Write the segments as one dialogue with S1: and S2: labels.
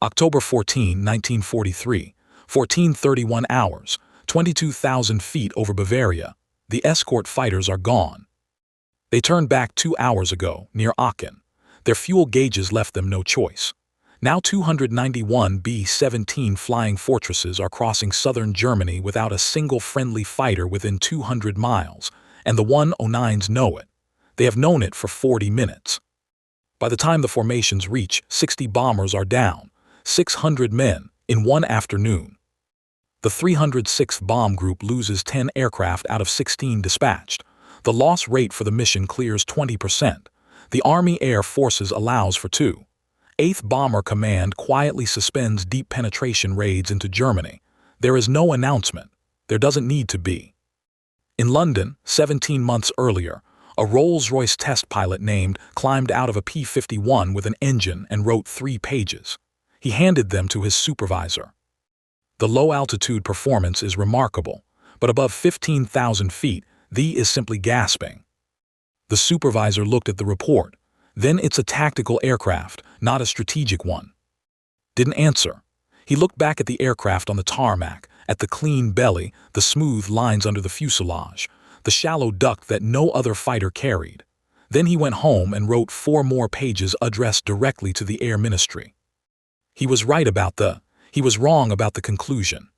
S1: October 14, 1943, 14:31 hours, 22,000 feet over Bavaria. The escort fighters are gone. They turned back 2 hours ago, near Aachen. Their fuel gauges left them no choice. Now 291 B-17 flying fortresses are crossing southern Germany without a single friendly fighter within 200 miles, and the 109s know it. They have known it for 40 minutes. By the time the formations reach, 60 bombers are down, 600 men, in one afternoon. The 306th Bomb Group loses 10 aircraft out of 16 dispatched. The loss rate for the mission clears 20%. The Army Air Forces allows for 2. 8th Bomber Command quietly suspends deep penetration raids into Germany. There is no announcement. There doesn't need to be. In London, 17 months earlier, a Rolls-Royce test pilot named climbed out of a P-51 with an engine and wrote 3 pages. He handed them to his supervisor. The low-altitude performance is remarkable, but above 15,000 feet, the is simply gasping. The supervisor looked at the report. Then it's a tactical aircraft, not a strategic one. Didn't answer. He looked back at the aircraft on the tarmac, at the clean belly, the smooth lines under the fuselage, the shallow duct that no other fighter carried. Then he went home and wrote 4 more pages addressed directly to the Air Ministry. He was right about he was wrong about the conclusion.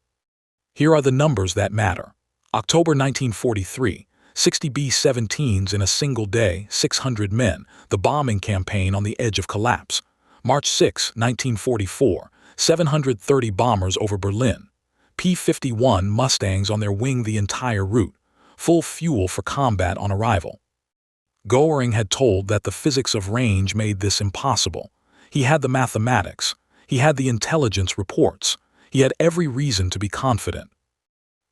S1: Here are the numbers that matter. October 1943, 60 B-17s in a single day, 600 men, the bombing campaign on the edge of collapse. March 6, 1944, 730 bombers over Berlin. P-51 Mustangs on their wing the entire route, full fuel for combat on arrival. Goering had told that the physics of range made this impossible. He had the mathematics. He had the intelligence reports. He had every reason to be confident.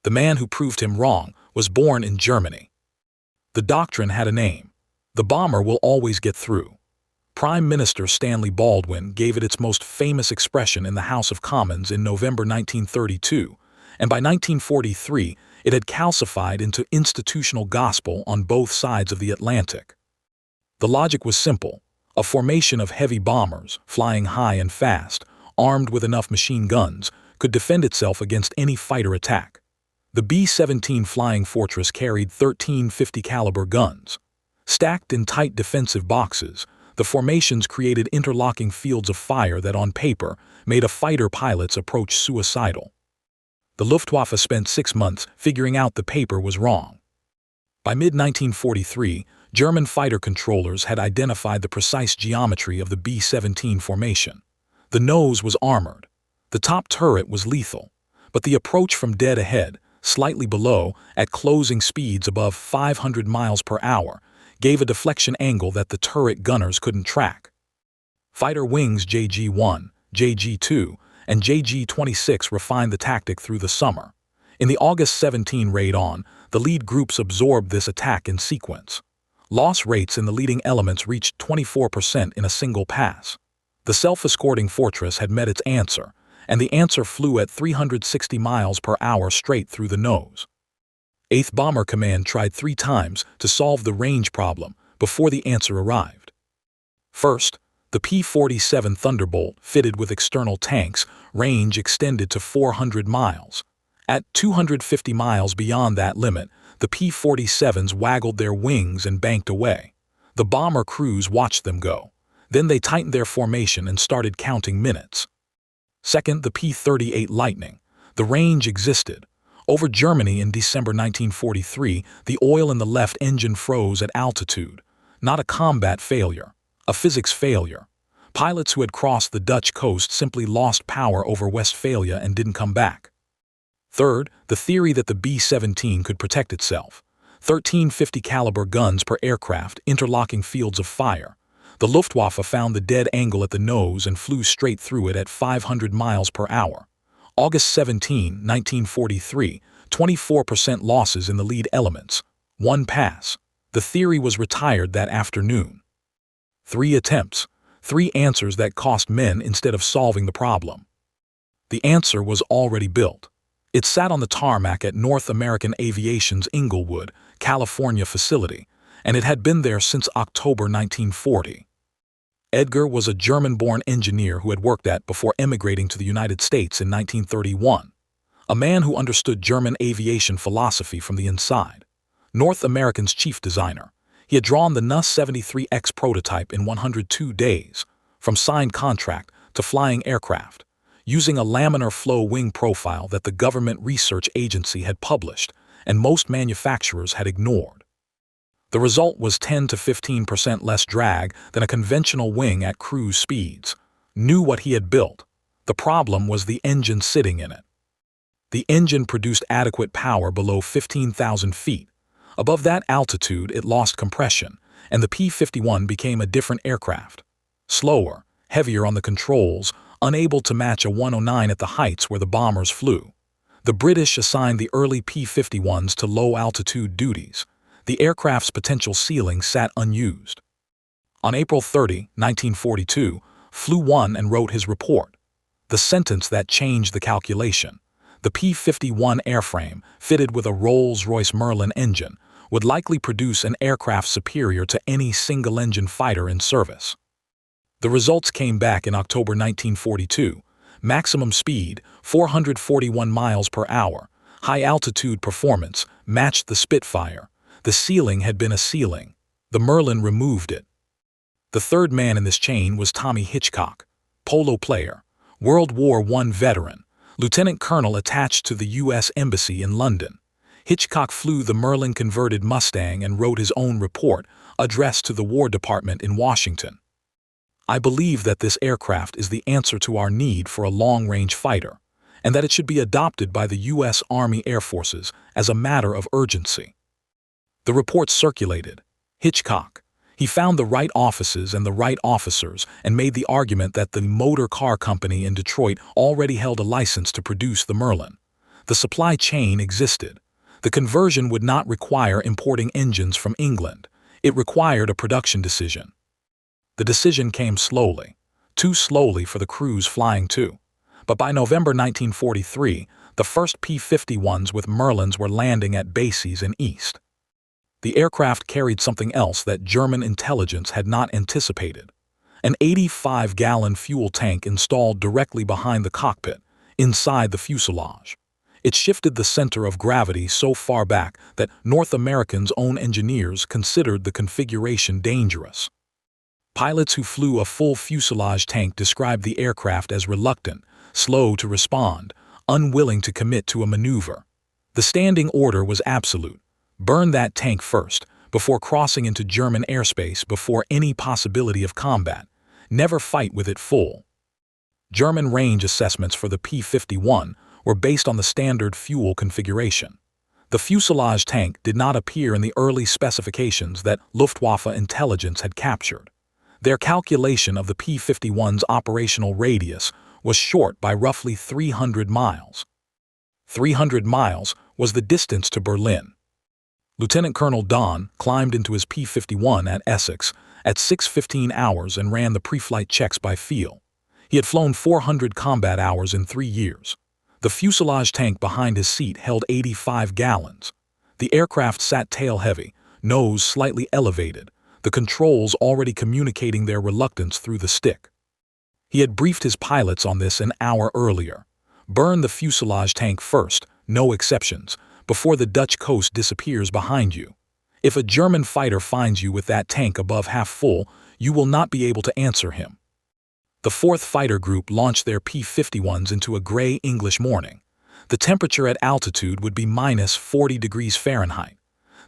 S1: The man who proved him wrong was born in Germany. The doctrine had a name. The bomber will always get through. Prime Minister Stanley Baldwin gave it its most famous expression in the House of Commons in November 1932, and by 1943 it had calcified into institutional gospel on both sides of the Atlantic. The logic was simple. A formation of heavy bombers, flying high and fast, armed with enough machine guns, could defend itself against any fighter attack. The B-17 Flying Fortress carried 13 50 caliber guns. Stacked in tight defensive boxes, the formations created interlocking fields of fire that on paper made a fighter pilot's approach suicidal. The Luftwaffe spent 6 months figuring out the paper was wrong. By mid-1943, German fighter controllers had identified the precise geometry of the B-17 formation. The nose was armored. The top turret was lethal. But the approach from dead ahead, slightly below, at closing speeds above 500 miles per hour, gave a deflection angle that the turret gunners couldn't track. Fighter wings JG-1, JG-2, and JG-26 refined the tactic through the summer. In the August 17 raid on, the lead groups absorbed this attack in sequence. Loss rates in the leading elements reached 24% in a single pass. The self-escorting fortress had met its answer, and the answer flew at 360 miles per hour straight through the nose. 8th Bomber Command tried 3 times to solve the range problem before the answer arrived. First, the P-47 Thunderbolt, fitted with external tanks, range extended to 400 miles. At 250 miles beyond that limit, the P-47s waggled their wings and banked away. The bomber crews watched them go. Then they tightened their formation and started counting minutes. Second, the P-38 Lightning. The range existed. Over Germany in December 1943, the oil in the left engine froze at altitude. Not a combat failure, a physics failure. Pilots who had crossed the Dutch coast simply lost power over Westphalia and didn't come back. Third, the theory that the B-17 could protect itself. 13 50 caliber guns per aircraft, interlocking fields of fire. The Luftwaffe found the dead angle at the nose and flew straight through it at 500 miles per hour. August 17, 1943, 24% losses in the lead elements. 1 pass. The theory was retired that afternoon. 3 attempts. 3 answers that cost men instead of solving the problem. The answer was already built. It sat on the tarmac at North American Aviation's Inglewood, California facility, and it had been there since October 1940. Edgar was a German-born engineer who had worked at before emigrating to the United States in 1931. A man who understood German aviation philosophy from the inside. North American's chief designer, he had drawn the NUS-73X prototype in 102 days, from signed contract to flying aircraft, using a laminar flow wing profile that the government research agency had published and most manufacturers had ignored. The result was 10 to 15% less drag than a conventional wing at cruise speeds. Knew what he had built. The problem was the engine sitting in it. The engine produced adequate power below 15,000 feet. Above that altitude, it lost compression, and the P-51 became a different aircraft. Slower, heavier on the controls, unable to match a 109 at the heights where the bombers flew. The British assigned the early P-51s to low-altitude duties. The aircraft's potential ceiling sat unused. On April 30, 1942, flew one and wrote his report. The sentence that changed the calculation. The P-51 airframe, fitted with a Rolls-Royce Merlin engine, would likely produce an aircraft superior to any single-engine fighter in service. The results came back in October 1942. Maximum speed, 441 miles per hour. High-altitude performance, matched the Spitfire. The ceiling had been a ceiling. The Merlin removed it. The third man in this chain was Tommy Hitchcock, polo player, World War I veteran, lieutenant colonel attached to the U.S. Embassy in London. Hitchcock flew the Merlin-converted Mustang and wrote his own report, addressed to the War Department in Washington. I believe that this aircraft is the answer to our need for a long-range fighter, and that it should be adopted by the U.S. Army Air Forces as a matter of urgency. The report circulated. Hitchcock. He found the right offices and the right officers and made the argument that the motor car company in Detroit already held a license to produce the Merlin. The supply chain existed. The conversion would not require importing engines from England. It required a production decision. The decision came slowly, too slowly for the crews flying to. But by November 1943, the first P-51s with Merlins were landing at bases in East. The aircraft carried something else that German intelligence had not anticipated. An 85-gallon fuel tank installed directly behind the cockpit, inside the fuselage. It shifted the center of gravity so far back that North America's own engineers considered the configuration dangerous. Pilots who flew a full fuselage tank described the aircraft as reluctant, slow to respond, unwilling to commit to a maneuver. The standing order was absolute. Burn that tank first, before crossing into German airspace before any possibility of combat. Never fight with it full. German range assessments for the P-51 were based on the standard fuel configuration. The fuselage tank did not appear in the early specifications that Luftwaffe intelligence had captured. Their calculation of the P-51's operational radius was short by roughly 300 miles. 300 miles was the distance to Berlin. Lieutenant Colonel Don climbed into his P-51 at Essex at 6:15 hours and ran the pre-flight checks by feel. He had flown 400 combat hours in 3 years. The fuselage tank behind his seat held 85 gallons. The aircraft sat tail-heavy, nose slightly elevated, the controls already communicating their reluctance through the stick. He had briefed his pilots on this an hour earlier. Burn the fuselage tank first, no exceptions, before the Dutch coast disappears behind you. If a German fighter finds you with that tank above half full, you will not be able to answer him. The 4th Fighter Group launched their P-51s into a gray English morning. The temperature at altitude would be minus 40 degrees Fahrenheit.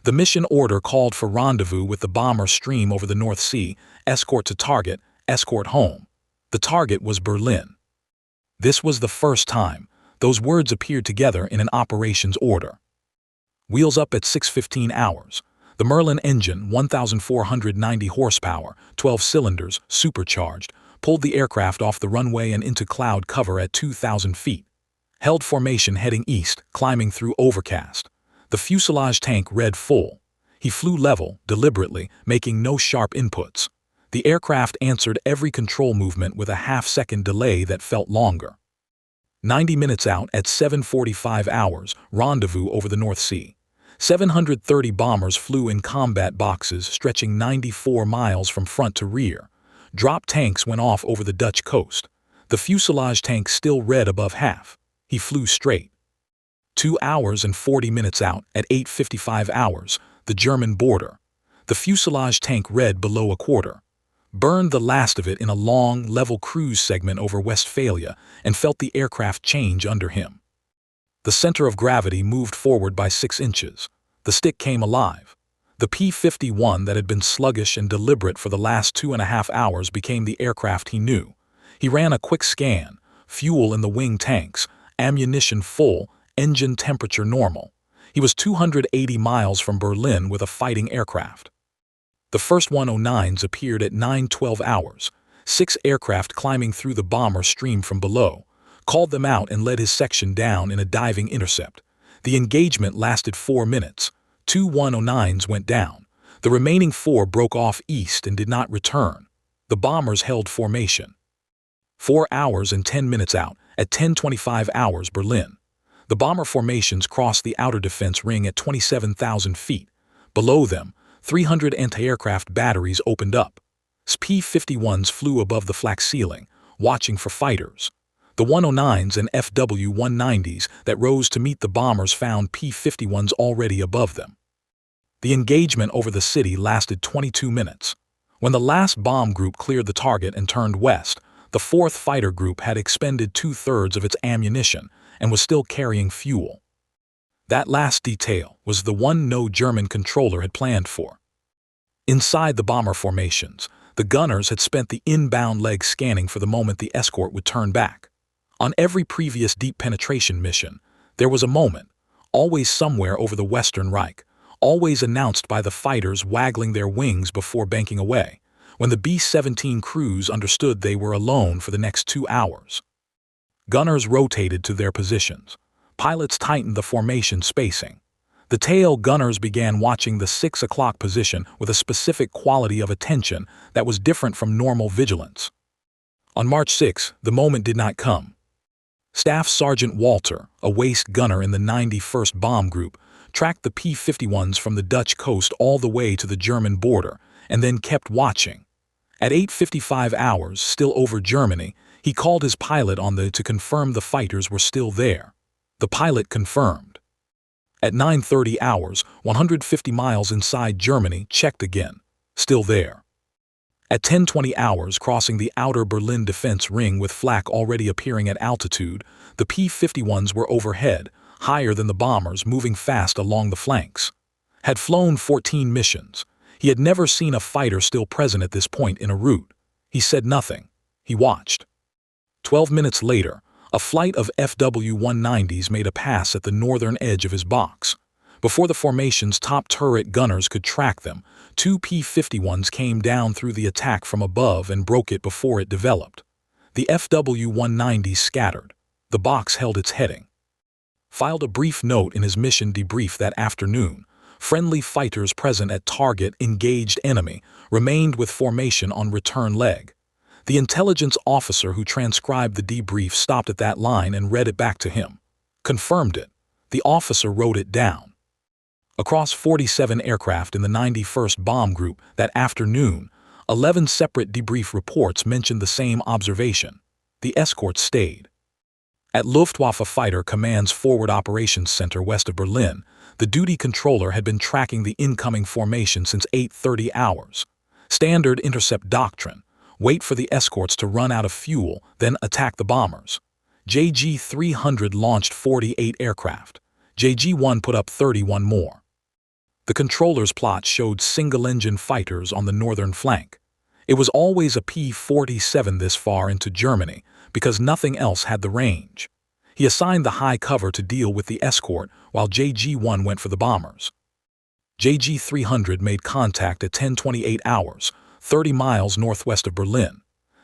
S1: The mission order called for rendezvous with the bomber stream over the North Sea, escort to target, escort home. The target was Berlin. This was the first time those words appeared together in an operations order. Wheels up at 6:15 hours. The Merlin engine, 1,490 horsepower, 12 cylinders, supercharged, pulled the aircraft off the runway and into cloud cover at 2,000 feet. Held formation heading east, climbing through overcast. The fuselage tank read full. He flew level, deliberately, making no sharp inputs. The aircraft answered every control movement with a half-second delay that felt longer. 90 minutes out at 7:45 hours, rendezvous over the North Sea. 730 bombers flew in combat boxes stretching 94 miles from front to rear. Drop tanks went off over the Dutch coast. The fuselage tank still read above half. He flew straight. 2 hours and 40 minutes out, at 8:55 hours, the German border. The fuselage tank read below a quarter. Burned the last of it in a long, level cruise segment over Westphalia and felt the aircraft change under him. The center of gravity moved forward by 6 inches. The stick came alive. The P-51 that had been sluggish and deliberate for the last 2.5 hours became the aircraft he knew. He ran a quick scan. Fuel in the wing tanks, ammunition full, engine temperature normal. He was 280 miles from Berlin with a fighting aircraft. The first 109s appeared at 9:12 hours. 6 aircraft climbing through the bomber stream from below, called them out and led his section down in a diving intercept. The engagement lasted 4 minutes. 2 109s went down. The remaining 4 broke off east and did not return. The bombers held formation. 4 hours and 10 minutes out, at 10:25 hours Berlin. The bomber formations crossed the outer defense ring at 27,000 feet. Below them, 300 anti-aircraft batteries opened up. P-51s flew above the flak ceiling, watching for fighters. The 109s and FW-190s that rose to meet the bombers found P-51s already above them. The engagement over the city lasted 22 minutes. When the last bomb group cleared the target and turned west, the 4th fighter group had expended 2/3 of its ammunition and was still carrying fuel. That last detail was the one no German controller had planned for. Inside the bomber formations, the gunners had spent the inbound leg scanning for the moment the escort would turn back. On every previous deep penetration mission, there was a moment, always somewhere over the Western Reich, always announced by the fighters waggling their wings before banking away, when the B-17 crews understood they were alone for the next 2 hours. Gunners rotated to their positions. Pilots tightened the formation spacing. The tail gunners began watching the 6 o'clock position with a specific quality of attention that was different from normal vigilance. On March 6, the moment did not come. Staff Sergeant Walter, a waist gunner in the 91st Bomb Group, tracked the P-51s from the Dutch coast all the way to the German border and then kept watching. At 8:55 hours, still over Germany, he called his pilot on to confirm the fighters were still there. The pilot confirmed. At 9:30 hours, 150 miles inside Germany, checked again. Still there. At 10:20 hours, crossing the outer Berlin defense ring with flak already appearing at altitude, the P-51s were overhead, higher than the bombers, moving fast along the flanks. Had flown 14 missions. He had never seen a fighter still present at this point in a route. He said nothing. He watched. 12 minutes later, a flight of FW-190s made a pass at the northern edge of his box. Before the formation's top turret gunners could track them, 2 P-51s came down through the attack from above and broke it before it developed. The FW-190s scattered. The box held its heading. Filed a brief note in his mission debrief that afternoon. Friendly fighters present at target engaged enemy remained with formation on return leg. The intelligence officer who transcribed the debrief stopped at that line and read it back to him. Confirmed it. The officer wrote it down. Across 47 aircraft in the 91st Bomb Group that afternoon, 11 separate debrief reports mentioned the same observation. The escorts stayed. At Luftwaffe Fighter Command's Forward Operations Center west of Berlin, the duty controller had been tracking the incoming formation since 8:30 hours. Standard intercept doctrine. Wait for the escorts to run out of fuel, then attack the bombers. JG-300 launched 48 aircraft. JG-1 put up 31 more. The controller's plot showed single-engine fighters on the northern flank. It was always a P-47 this far into Germany because nothing else had the range. He assigned the high cover to deal with the escort while JG-1 went for the bombers. JG-300 made contact at 10:28 hours, 30 miles northwest of Berlin.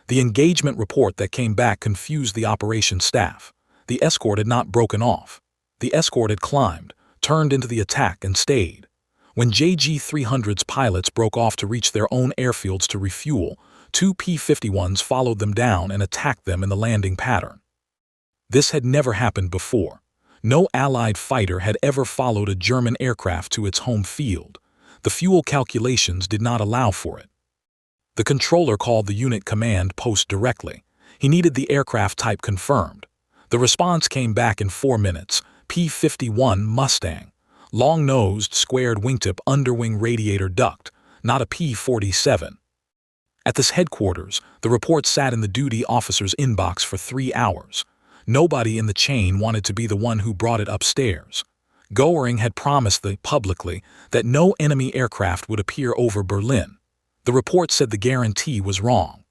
S1: The engagement report that came back confused the operations staff. The escort had not broken off. The escort had climbed, turned into the attack and stayed. When JG-300's pilots broke off to reach their own airfields to refuel, 2 P-51s followed them down and attacked them in the landing pattern. This had never happened before. No Allied fighter had ever followed a German aircraft to its home field. The fuel calculations did not allow for it. The controller called the unit command post directly. He needed the aircraft type confirmed. The response came back in 4 minutes. P-51 Mustang. Long-nosed, squared wingtip underwing radiator duct, not a P-47. At this headquarters, the report sat in the duty officer's inbox for 3 hours. Nobody in the chain wanted to be the one who brought it upstairs. Goering had promised publicly that no enemy aircraft would appear over Berlin. The report said the guarantee was wrong.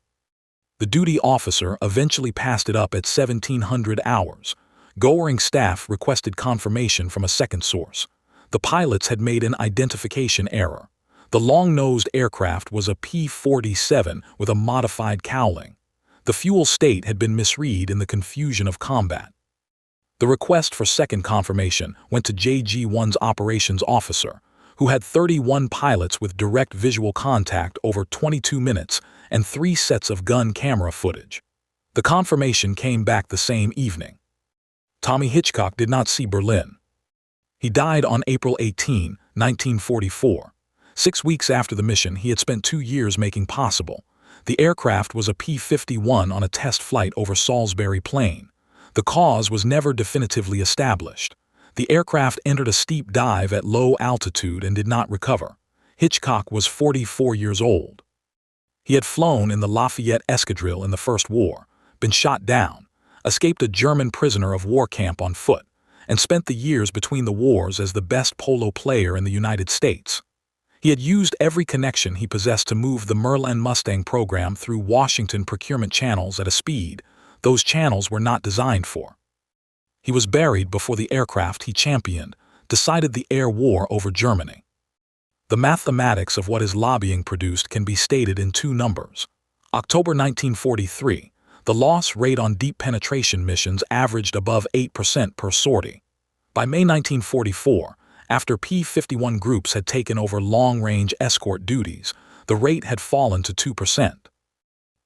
S1: The duty officer eventually passed it up at 1700 hours. Goering's staff requested confirmation from a second source. The pilots had made an identification error. The long-nosed aircraft was a P-47 with a modified cowling. The fuel state had been misread in the confusion of combat. The request for second confirmation went to JG-1's operations officer, who had 31 pilots with direct visual contact over 22 minutes and 3 sets of gun camera footage. The confirmation came back the same evening. Tommy Hitchcock did not see Berlin. He died on April 18, 1944. 6 weeks after the mission he had spent 2 years making possible. The aircraft was a P-51 on a test flight over Salisbury Plain. The cause was never definitively established. The aircraft entered a steep dive at low altitude and did not recover. Hitchcock was 44 years old. He had flown in the Lafayette Escadrille in the First War, been shot down, escaped a German prisoner of war camp on foot, and spent the years between the wars as the best polo player in the United States. He had used every connection he possessed to move the Merlin Mustang program through Washington procurement channels at a speed those channels were not designed for. He was buried before the aircraft he championed decided the air war over Germany. The mathematics of what his lobbying produced can be stated in 2 numbers. October 1943, the loss rate on deep penetration missions averaged above 8% per sortie. By May 1944, after P-51 groups had taken over long-range escort duties, the rate had fallen to 2%.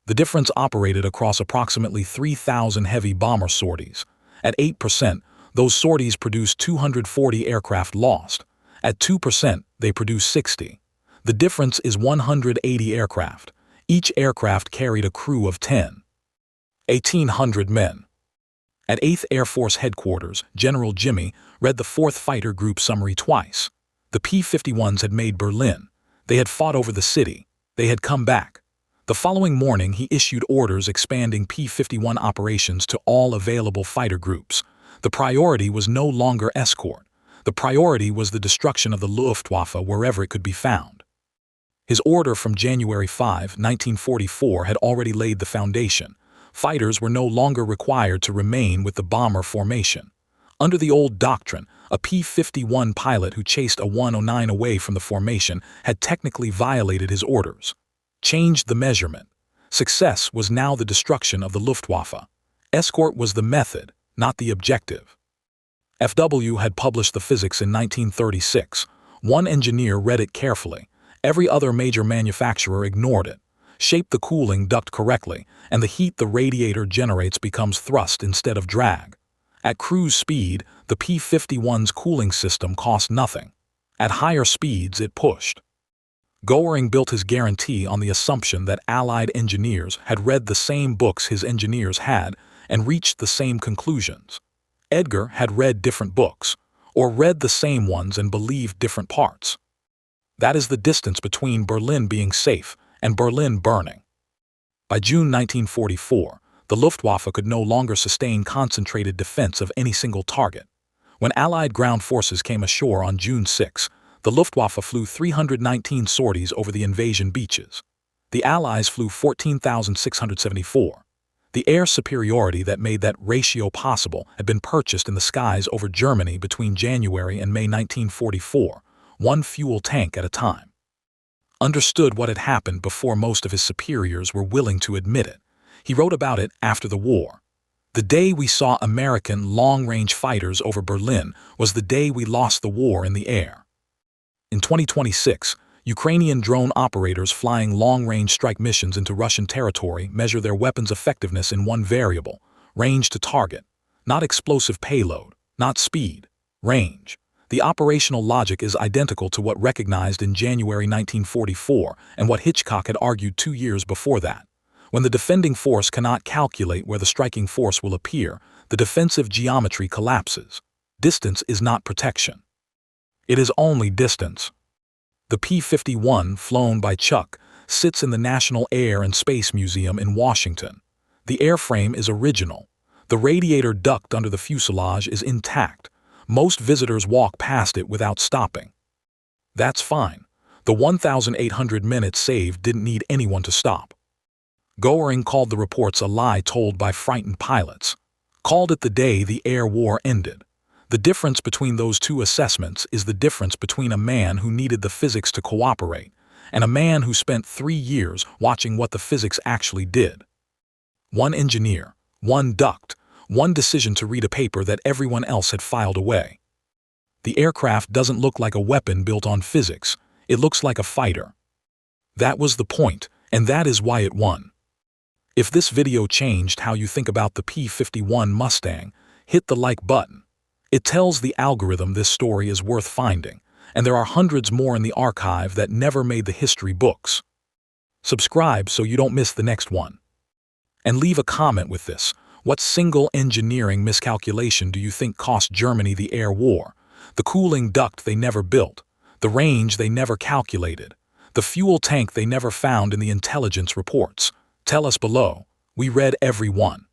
S1: The difference operated across approximately 3,000 heavy bomber sorties. At 8%, those sorties produced 240 aircraft lost. At 2%, they produced 60. The difference is 180 aircraft. Each aircraft carried a crew of 1,800 men. At 8th Air Force Headquarters, General Jimmy read the 4th Fighter Group summary twice. The P-51s had made Berlin. They had fought over the city. They had come back. The following morning, he issued orders expanding P-51 operations to all available fighter groups. The priority was no longer escort. The priority was the destruction of the Luftwaffe wherever it could be found. His order from January 5, 1944 had already laid the foundation. Fighters were no longer required to remain with the bomber formation. Under the old doctrine, a P-51 pilot who chased a 109 away from the formation had technically violated his orders. Changed the measurement. Success was now the destruction of the Luftwaffe. Escort was the method, not the objective. FW had published the physics in 1936. One engineer read it carefully. Every other major manufacturer ignored it. Shaped the cooling duct correctly, and the heat the radiator generates becomes thrust instead of drag. At cruise speed, the P-51's cooling system cost nothing. At higher speeds, it pushed. Goering built his guarantee on the assumption that Allied engineers had read the same books his engineers had and reached the same conclusions. Edgar had read different books, or read the same ones and believed different parts. That is the distance between Berlin being safe and Berlin burning. By June 1944, the Luftwaffe could no longer sustain concentrated defense of any single target. When Allied ground forces came ashore on June 6, the Luftwaffe flew 319 sorties over the invasion beaches. The Allies flew 14,674. The air superiority that made that ratio possible had been purchased in the skies over Germany between January and May 1944, one fuel tank at a time. Understood what had happened before most of his superiors were willing to admit it. He wrote about it after the war. The day we saw American long-range fighters over Berlin was the day we lost the war in the air. In 2026, Ukrainian drone operators flying long-range strike missions into Russian territory measure their weapons' effectiveness in one variable, range to target, not explosive payload, not speed, range. The operational logic is identical to what recognized in January 1944 and what Hitchcock had argued 2 years before that. When the defending force cannot calculate where the striking force will appear, the defensive geometry collapses. Distance is not protection. It is only distance. The P-51, flown by Chuck, sits in the National Air and Space Museum in Washington. The airframe is original. The radiator duct under the fuselage is intact. Most visitors walk past it without stopping. That's fine. The 1,800 minutes saved didn't need anyone to stop. Goering called the reports a lie told by frightened pilots. Called it the day the air war ended. The difference between those two assessments is the difference between a man who needed the physics to cooperate and a man who spent 3 years watching what the physics actually did. One engineer, one duct, one decision to read a paper that everyone else had filed away. The aircraft doesn't look like a weapon built on physics. It looks like a fighter. That was the point, and that is why it won. If this video changed how you think about the P-51 Mustang, hit the like button. It tells the algorithm this story is worth finding, and there are hundreds more in the archive that never made the history books. Subscribe so you don't miss the next one. And leave a comment with this. What single engineering miscalculation do you think cost Germany the air war? The cooling duct they never built, the range they never calculated, the fuel tank they never found in the intelligence reports. Tell us below. We read every one.